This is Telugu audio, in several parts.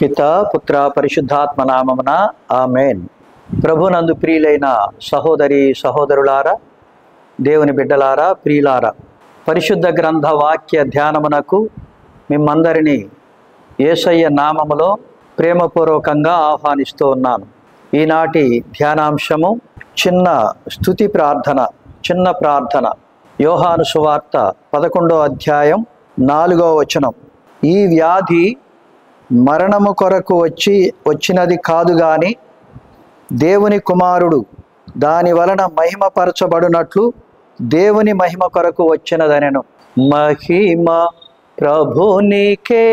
పితా పుత్ర పరిశుద్ధాత్మ నామమున ఆమేన్. ప్రభునందు ప్రియులైన సహోదరి సహోదరులారా, దేవుని బిడ్డలారా, ప్రియులారా, పరిశుద్ధ గ్రంథ వాక్య ధ్యానమునకు మిమ్మందరినీ యేసయ్య నామములో ప్రేమపూర్వకంగా ఆహ్వానిస్తూ ఉన్నాను. ఈనాటి ధ్యానాంశము చిన్న స్తుతి ప్రార్థన, చిన్న ప్రార్థన. యోహాను సువార్త 11వ అధ్యాయం 4వ వచనం. ఈ వ్యాధి మరణము కొరకు వచ్చినది కాదు గాని దేవుని కుమారుడు దాని వలన మహిమపరచబడినట్లు దేవుని మహిమ కొరకు వచ్చినదనెను. మహిమ ప్రభునికే,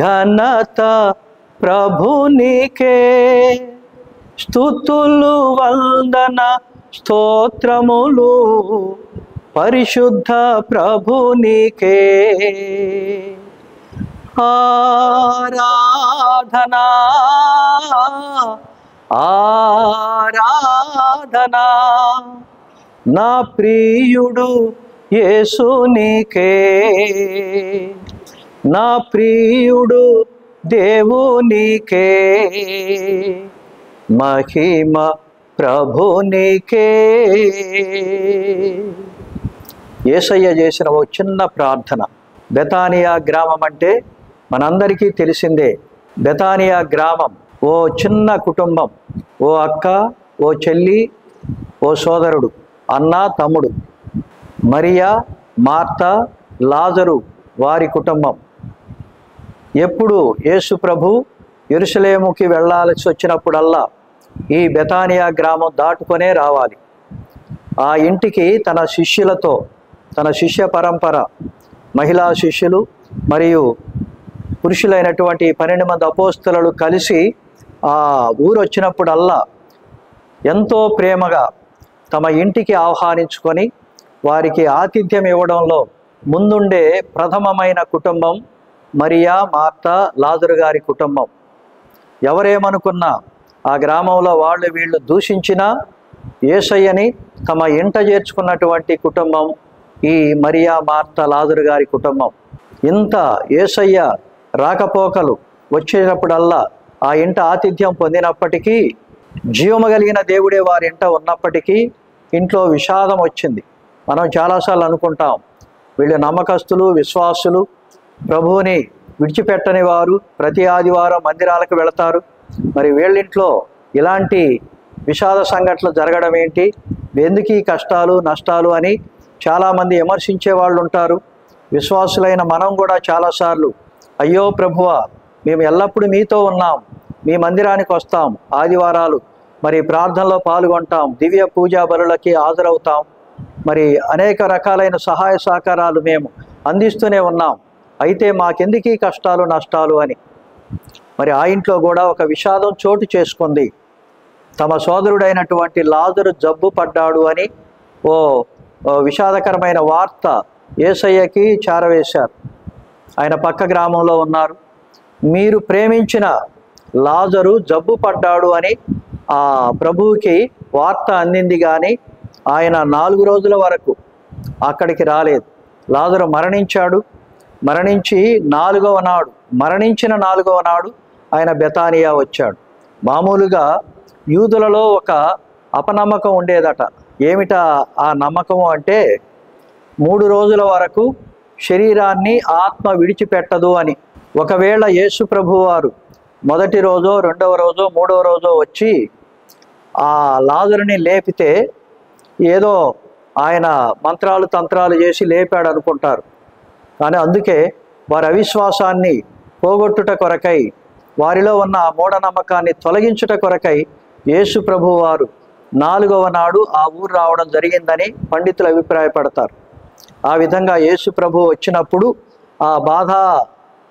ఘనత ప్రభునికే, స్తుతులు వందన స్తోత్రములు పరిశుద్ధ ప్రభునికే. ఆరాధనా ఆరాధనా నా ప్రియుడు యేసునికే, నా ప్రియుడు దేవునికే, మహిమ ప్రభునికే. యేసయ్య చేసిన ఓ చిన్న ప్రార్థన. బెతానియా గ్రామం అంటే మనందరికీ తెలిసిందే. బెతానియా గ్రామం ఓ చిన్న కుటుంబం. ఓ అక్క, ఓ చెల్లి, ఓ సోదరుడు, అన్న, తమ్ముడు, మరియా, మార్త, లాజరు వారి కుటుంబం. ఎప్పుడు యేసు ప్రభు యెరూషలేముకి వెళ్ళాల్సి వచ్చినప్పుడల్లా ఈ బెతానియా గ్రామం దాటుకొనే రావాలి. ఆ ఇంటికి తన శిష్యులతో, తన శిష్య పరంపర, మహిళా శిష్యులు మరియు పురుషులైనటువంటి 12 మంది అపోస్తలులు కలిసి ఆ ఊరు వచ్చినప్పుడల్లా ఎంతో ప్రేమగా తమ ఇంటికి ఆహ్వానించుకొని వారికి ఆతిథ్యం ఇవ్వడంలో ముందుండే ప్రథమమైన కుటుంబం మరియా, మార్త, లాజరు గారి కుటుంబం. ఎవరేమనుకున్నా ఆ గ్రామంలో వాళ్ళు వీళ్ళు దూషించినా యేసయ్యని తమ ఇంట చేర్చుకున్నటువంటి కుటుంబం ఈ మరియా, మార్త, లాజరు గారి కుటుంబం. ఇంత యేసయ్య రాకపోకలు వచ్చేటప్పుడల్లా ఆ ఇంట ఆతిథ్యం పొందినప్పటికీ, జీవము కలిగిన దేవుడే వారి ఇంట ఉన్నప్పటికీ ఇంట్లో విషాదం వచ్చింది. మనం చాలాసార్లు అనుకుంటాం, వీళ్ళు నమ్మకస్తులు, విశ్వాసులు, ప్రభువుని విడిచిపెట్టని వారు, ప్రతి ఆదివారం మందిరాలకు వెళతారు. మరి వీళ్ళింట్లో ఇలాంటి విషాద సంఘటనలు జరగడం ఏంటి, ఎందుకు ఈ కష్టాలు నష్టాలు అని చాలామంది విమర్శించే వాళ్ళు ఉంటారు. విశ్వాసులైన మనం కూడా చాలాసార్లు, అయ్యో ప్రభువా, మేము ఎల్లప్పుడూ మీతో ఉన్నాం, మీ మందిరానికి వస్తాం, ఆదివారాలు మరి ప్రార్థనలో పాల్గొంటాం, దివ్య పూజా బలులకి హాజరవుతాం, మరి అనేక రకాలైన సహాయ సహకారాలు మేము అందిస్తూనే ఉన్నాం, అయితే మాకెందుకు ఈ కష్టాలు నష్టాలు అని. మరి ఆ ఇంట్లో కూడా ఒక విషాదం చోటు చేసుకుంది. తమ సోదరుడైనటువంటి లాజరు జబ్బు పడ్డాడు అని ఓ విషాదకరమైన వార్త యేసయ్యకి చేరవేశారు. ఆయన పక్క గ్రామంలో ఉన్నారు. మీరు ప్రేమించిన లాజరు జబ్బు పడ్డాడు అని ఆ ప్రభువుకి వార్త అందింది, కానీ ఆయన 4 రోజుల వరకు అక్కడికి రాలేదు. లాజరు మరణించాడు. మరణించిన 4వ నాడు ఆయన బెతానియా వచ్చాడు. మామూలుగా యూదులలో ఒక అపనమ్మకం ఉండేదట. ఏమిటా ఆ నమ్మకము అంటే, 3 రోజుల వరకు శరీరాన్ని ఆత్మ విడిచిపెట్టదు అని. ఒకవేళ యేసు ప్రభువు వారు మొదటి రోజో, 2వ రోజో, 3వ రోజో వచ్చి ఆ లాజరుని లేపితే ఏదో ఆయన మంత్రాలు తంత్రాలు చేసి లేపాడు అనుకుంటారు. కానీ అందుకే వారి అవిశ్వాసాన్ని పోగొట్టుట కొరకై, వారిలో ఉన్న మూఢనమ్మకాన్ని తొలగించుట కొరకై యేసు ప్రభువు వారు 4వ నాడు ఆ ఊరు రావడం జరిగిందని పండితులు అభిప్రాయపడతారు. ఆ విధంగా యేసు ప్రభు వచ్చినప్పుడు ఆ బాధ,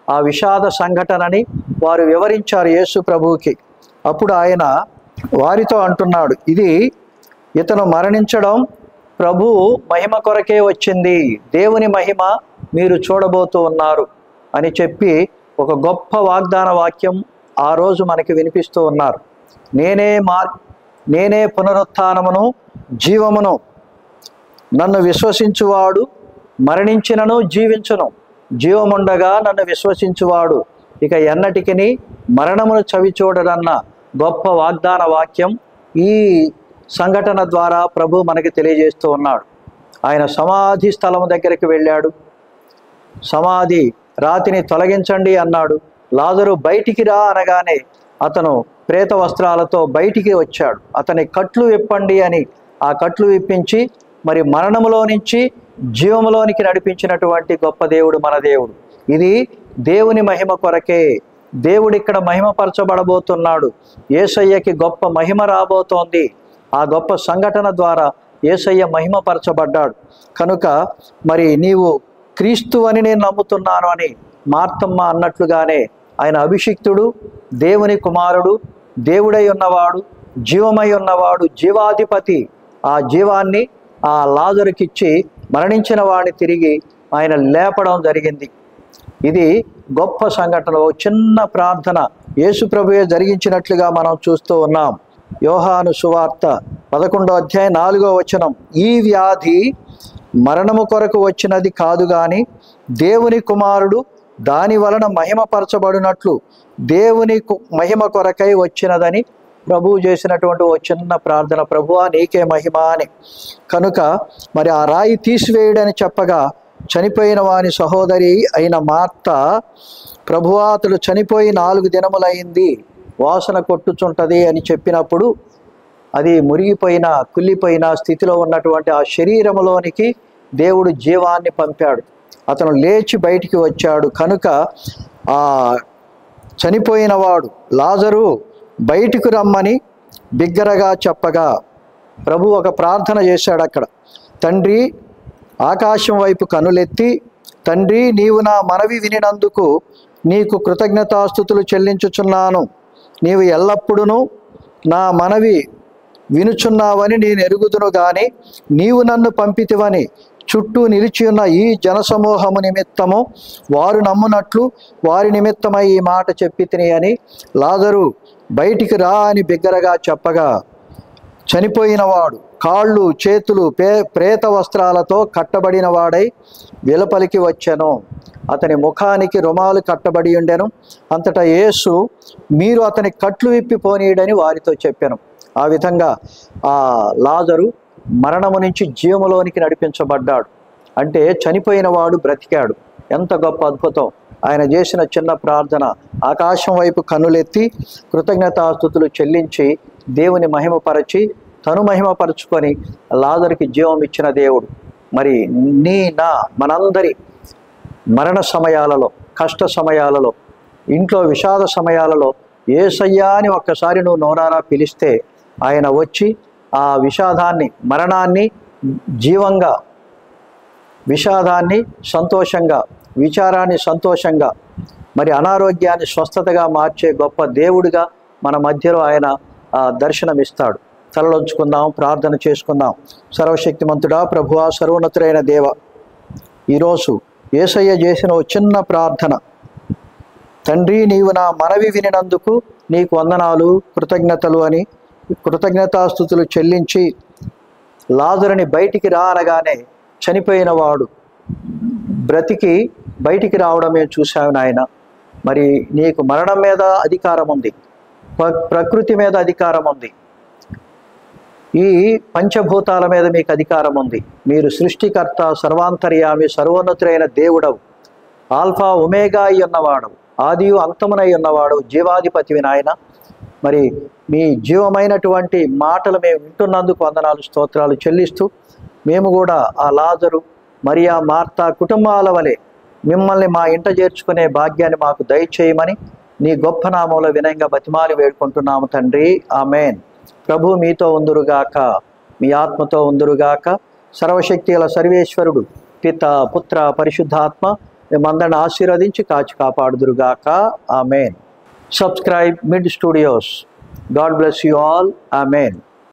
ఆ విషాద సంఘటనని వారు వివరించారు యేసు ప్రభువుకి. అప్పుడు ఆయన వారితో అంటున్నాడు, ఇది ఇతను మరణించడం ప్రభు మహిమ కొరకే వచ్చింది, దేవుని మహిమ మీరు చూడబోతూ ఉన్నారు అని చెప్పి ఒక గొప్ప వాగ్దాన వాక్యం ఆ రోజు మనకి వినిపిస్తూ ఉన్నారు. నేనే పునరుత్థానమును జీవమును, నన్ను విశ్వసించువాడు మరణించినను జీవించును, జీవముండగా నన్ను విశ్వసించువాడు ఇక ఎన్నటికిని మరణమును చవి చూడడన్న గొప్ప వాగ్దాన వాక్యం ఈ సంఘటన ద్వారా ప్రభు మనకి తెలియజేస్తూ ఉన్నాడు. ఆయన సమాధి స్థలం దగ్గరికి వెళ్ళాడు. సమాధి రాతిని తొలగించండి అన్నాడు. లాజరు బయటికి రా అనగానే అతను ప్రేత వస్త్రాలతో బయటికి వచ్చాడు. అతని కట్లు విప్పండి అని ఆ కట్లు విప్పించి మరి మరణములో నుంచి జీవములోనికి నడిపించినటువంటి గొప్ప దేవుడు మన దేవుడు. ఇది దేవుని మహిమ కొరకే. దేవుడు ఇక్కడ మహిమపరచబడబోతున్నాడు. యేసయ్యకి గొప్ప మహిమ రాబోతోంది. ఆ గొప్ప సంఘటన ద్వారా యేసయ్య మహిమపరచబడ్డాడు. కనుక మరి నీవు క్రీస్తు అని నేను నమ్ముతున్నాను అని మార్తమ్మ అన్నట్లుగానే ఆయన అభిషిక్తుడు, దేవుని కుమారుడు, దేవుడై ఉన్నవాడు, జీవమై ఉన్నవాడు, జీవాధిపతి. ఆ జీవాన్ని ఆ లాజరుకిచ్చి మరణించిన వాడిని తిరిగి ఆయన లేపడం జరిగింది. ఇది గొప్ప సంఘటన. చిన్న ప్రార్థన యేసు ప్రభువే జరిగించినట్లుగా మనం చూస్తూ ఉన్నాం. యోహాను సువార్త 11వ అధ్యాయం 4వ వచనం, ఈ వ్యాధి మరణము కొరకు వచ్చినది కాదు గాని దేవుని కుమారుడు దాని వలన మహిమపరచబడినట్లు దేవుని మహిమ కొరకై వచ్చినదని ప్రభువు చేసినటువంటి ఓ చిన్న ప్రార్థన. ప్రభువా నీకే మహిమ అని. కనుక మరి ఆ రాయి తీసివేయడని చెప్పగా చనిపోయిన వాని సహోదరి అయిన మార్త, ప్రభువా అతడు చనిపోయి 4 దినములైంది, వాసన కొట్టుచుంటది అని చెప్పినప్పుడు అది మురిగిపోయిన కుళ్ళిపోయిన స్థితిలో ఉన్నటువంటి ఆ శరీరములోనికి దేవుడు జీవాన్ని పంపాడు. అతను లేచి బయటికి వచ్చాడు. కనుక ఆ చనిపోయిన వాడు లాజరు బయటికి రమ్మని బిగ్గరగా చెప్పగా ప్రభు ఒక ప్రార్థన చేశాడు అక్కడ. తండ్రి, ఆకాశం వైపు కనులెత్తి, తండ్రి నీవు నా మనవి వినినందుకు నీకు కృతజ్ఞతాస్తుతులు చెల్లించుచున్నాను. నీవు ఎల్లప్పుడూ నా మనవి వినుచున్నావని నేను ఎరుగుదును గాని నీవు నన్ను పంపితివని చుట్టూ నిలిచి ఉన్న ఈ జనసమూహము నిమిత్తము వారు నమ్మునట్లు వారి నిమిత్తమై ఈ మాట చెప్పి తిని అని లాజరు బయటికి రా అని బిగ్గరగా చెప్పగా చనిపోయిన వాడు కాళ్ళు చేతులు ప్రేత వస్త్రాలతో కట్టబడిన వాడై వెలుపలికి వచ్చెను. అతని ముఖానికి రుమాలు కట్టబడి ఉండెను. అంతటా యేసు మీరు అతని కట్లు విప్పి పోనీయడని వారితో చెప్పాను. ఆ విధంగా ఆ లాజరు మరణము నుంచి జీవములోనికి నడిపించబడ్డాడు. అంటే చనిపోయిన వాడు బ్రతికాడు. ఎంత గొప్ప అద్భుతం! ఆయన చేసిన చిన్న ప్రార్థన, ఆకాశం వైపు కన్నులెత్తి కృతజ్ఞతాస్తుతులు చెల్లించి దేవుని మహిమపరచి తను మహిమపరుచుకొని లాజరుకి జీవం ఇచ్చిన దేవుడు. మరి మనందరి మరణ సమయాలలో, కష్ట సమయాలలో, ఇంట్లో విషాద సమయాలలో యేసయ్యా అని ఒక్కసారి నువ్వు నోరారా పిలిస్తే ఆయన వచ్చి ఆ విషాదాన్ని, మరణాన్ని జీవంగా, విషాదాన్ని సంతోషంగా, విచారాన్ని సంతోషంగా, మరి అనారోగ్యాన్ని స్వస్థతగా మార్చే గొప్ప దేవుడిగా మన మధ్యలో ఆయన దర్శనమిస్తాడు. తలలోంచుకుందాం, ప్రార్థన చేసుకుందాం. సర్వశక్తిమంతుడా, ప్రభువా, సర్వోన్నతుడైన దేవ, ఈరోజు యేసయ్య చేసిన ఓ చిన్న ప్రార్థన, తండ్రి నీవు నా మనవి వినినందుకు నీకు వందనాలు, కృతజ్ఞతలు అని కృతజ్ఞతాస్తుతులు చెల్లించి లాజరుని బయటికి రా అనగానే చనిపోయిన వాడు బ్రతికి బయటికి రావడం మేము చూసాము నాయన. మరి నీకు మరణం మీద అధికారం ఉంది, ప్రకృతి మీద అధికారం ఉంది, ఈ పంచభూతాల మీద మీకు అధికారం ఉంది. మీరు సృష్టికర్త, సర్వాంతర్యామి, సర్వోన్నతుడైన దేవుడవు, ఆల్ఫా ఒమేగా అయి ఉన్నవాడవు, ఆదియు అంతమునై ఉన్నవాడు, జీవాధిపతివి నాయన. మరి మీ జీవమైనటువంటి మాటలు మేము వింటున్నందుకు వందనాలు, స్తోత్రాలు చెల్లిస్తూ మేము కూడా ఆ లాజరు, మరియా, మార్తా కుటుంబాల వలె మిమ్మల్ని మా ఇంట చేర్చుకునే భాగ్యాన్ని మాకు దయచేయమని నీ గొప్ప నామంలో వినయంగా బతిమాలి వేడుకుంటున్నాము తండ్రి. ఆమెన్. ప్రభు మీతో ఉందురుగాక, మీ ఆత్మతో ఉందురుగాక. సర్వశక్తిగల సర్వేశ్వరుడు పిత, పుత్ర, పరిశుద్ధాత్మ మిమ్మందరిని ఆశీర్వదించి కాచి కాపాడుదురుగాక. Amen. Subscribe Mid Studios. God bless you all. Amen.